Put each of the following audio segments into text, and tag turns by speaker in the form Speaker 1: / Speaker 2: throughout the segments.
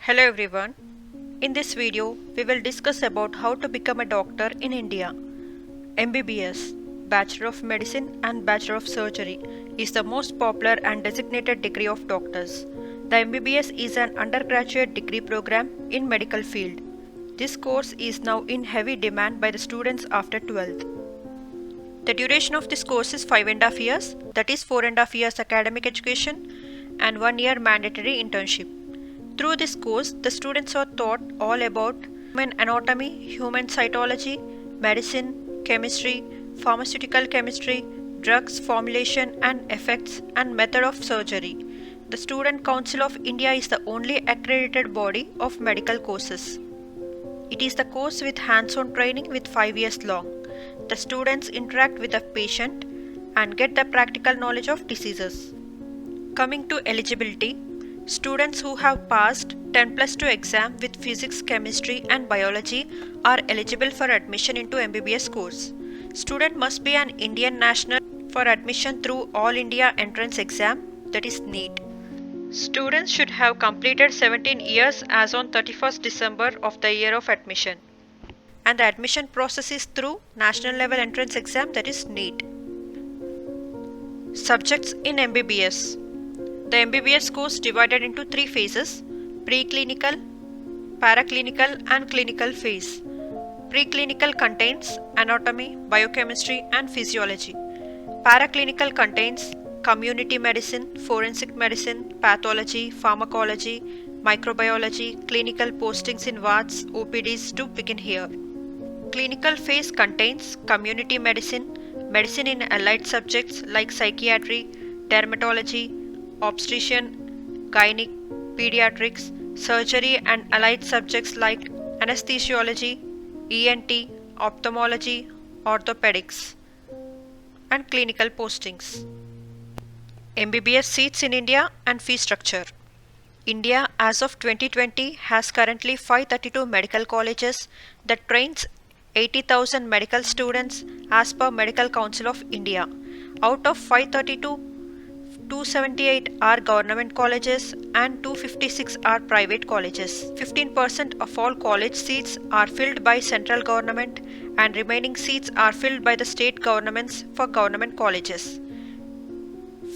Speaker 1: Hello everyone. In this video, we will discuss about how to become a doctor in India. MBBS, Bachelor of Medicine and Bachelor of Surgery, is the most popular and designated degree of doctors. The MBBS is an undergraduate degree program in medical field. This course is now in heavy demand by the students after 12th. The duration of this course is 5.5 years, that is 4.5 years academic education and 1 year mandatory internship. Through this course, the students are taught all about human anatomy, human cytology, medicine, chemistry, pharmaceutical chemistry, drugs formulation and effects, and method of surgery. The Student Council of India is the only accredited body of medical courses. It is the course with hands-on training with 5 years long. The students interact with the patient and get the practical knowledge of diseases. Coming to eligibility, students who have passed 10+2 exam with physics, chemistry and biology are eligible for admission into MBBS course. Student must be an Indian national for admission through All India Entrance Exam, that is NEET. Students should have completed 17 years as on 31st December of the year of admission. And the admission process is through National Level Entrance Exam, that is NEET. Subjects in MBBS. The MBBS course divided into 3 phases: preclinical, paraclinical and clinical phase. Preclinical contains anatomy, biochemistry and physiology. Paraclinical contains community medicine, forensic medicine, pathology, pharmacology, microbiology, clinical postings in wards, OPDs to begin here. Clinical phase contains community medicine, medicine in allied subjects like psychiatry, dermatology, obstetrician, gynec, pediatrics, surgery and allied subjects like anesthesiology, ENT, ophthalmology, orthopedics, and clinical postings. MBBS seats in India and fee structure. India as of 2020 has currently 532 medical colleges that trains 80,000 medical students as per Medical Council of India. Out of 532, 278 are government colleges and 256 are private colleges. 15% of all college seats are filled by central government and remaining seats are filled by the state governments for government colleges.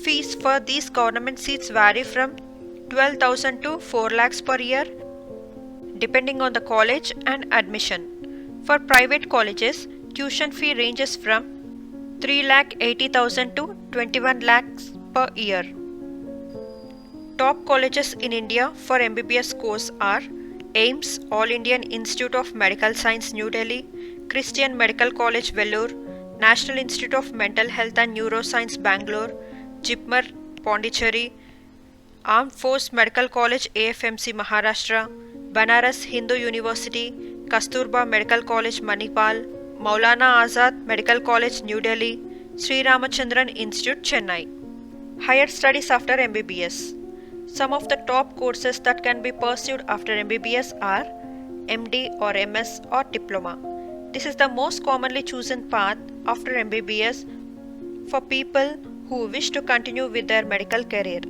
Speaker 1: Fees for these government seats vary from 12,000 to 4 lakhs per year depending on the college and admission. For private colleges, tuition fee ranges from 3,80,000 to 21 lakhs per year. Top colleges in India for MBBS course are AIIMS, All Indian Institute of Medical Science, New Delhi, Christian Medical College, Vellore, National Institute of Mental Health and Neuroscience, Bangalore, JIPMER, Pondicherry, Armed Force Medical College, AFMC, Maharashtra, Banaras Hindu University, Kasturba Medical College, Manipal, Maulana Azad Medical College, New Delhi, Sri Ramachandran Institute, Chennai. Higher studies after MBBS. Some of the top courses that can be pursued after MBBS are MD or MS or Diploma. This is the most commonly chosen path after MBBS for people who wish to continue with their medical career.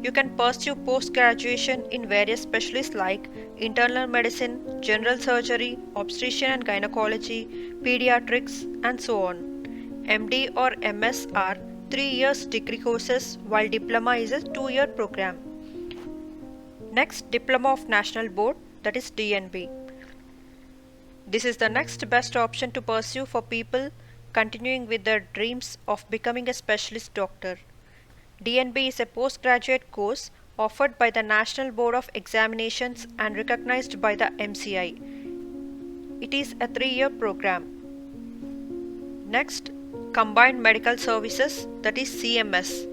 Speaker 1: You can pursue post-graduation in various specialties like internal medicine, general surgery, obstetrician and gynecology, pediatrics, and so on. MD or MS are 3 years degree courses while Diploma is a 2-year program. Next, Diploma of National Board, that is DNB. This is the next best option to pursue for people continuing with their dreams of becoming a specialist doctor. DNB is a postgraduate course offered by the National Board of Examinations and recognized by the MCI. It is a 3-year program. Next, Combined Medical Services, that is CMS.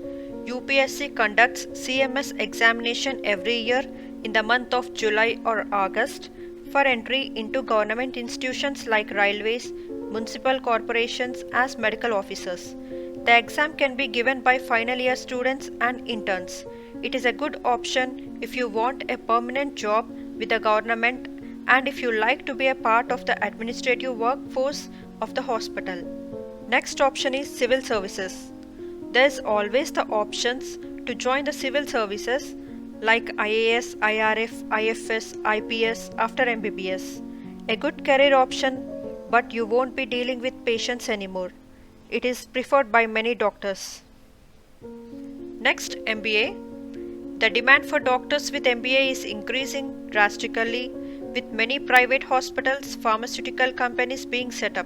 Speaker 1: UPSC conducts CMS examination every year in the month of July or August for entry into government institutions like railways, municipal corporations as medical officers. The exam can be given by final year students and interns. It is a good option if you want a permanent job with the government and if you like to be a part of the administrative workforce of the hospital. Next option is civil services. There is always the options to join the civil services like IAS, IRF, IFS, IPS after MBBS. A good career option, but you won't be dealing with patients anymore. It is preferred by many doctors. Next, MBA. The demand for doctors with MBA is increasing drastically, with many private hospitals, pharmaceutical companies being set up.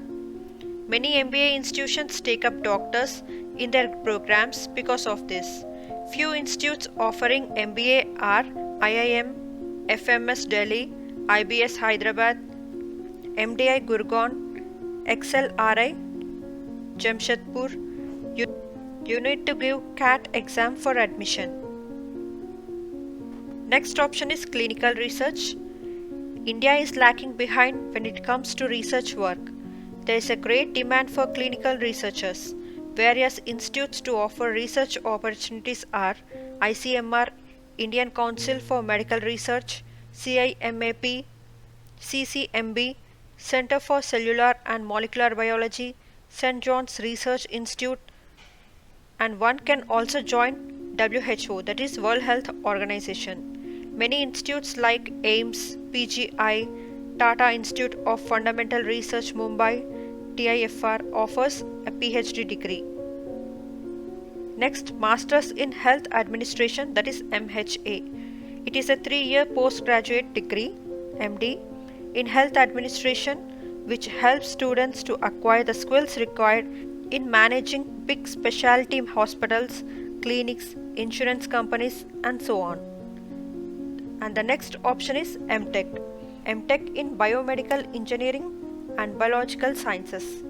Speaker 1: Many MBA institutions take up doctors in their programs because of this. Few institutes offering MBA are IIM, FMS Delhi, IBS Hyderabad, MDI Gurgaon, XLRI, Jamshedpur. You need to give CAT exam for admission. Next option is clinical research. India is lacking behind when it comes to research work. There is a great demand for clinical researchers. Various institutes to offer research opportunities are ICMR, Indian Council for Medical Research, CIMAP, CCMB, Center for Cellular and Molecular Biology, St. John's Research Institute, and one can also join WHO, that is World Health Organization. Many institutes like AIIMS, PGI, Tata Institute of Fundamental Research Mumbai, TIFR offers a PhD degree. Next, Masters in Health Administration, that is MHA. It is a 3-year postgraduate degree, MD, in Health Administration, which helps students to acquire the skills required in managing big specialty hospitals, clinics, insurance companies, and so on. And the next option is MTech. MTech in Biomedical Engineering and Biological Sciences.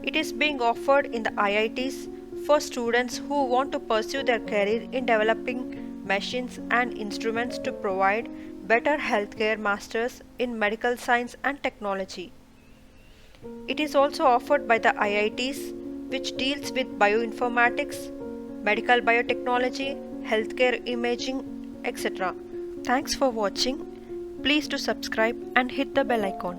Speaker 1: It is being offered in the IITs for students who want to pursue their career in developing machines and instruments to provide better healthcare masters in medical science and technology. It is also offered by the IITs, which deals with bioinformatics, medical biotechnology, healthcare imaging, etc. Thanks for watching. Please do subscribe and hit the bell icon.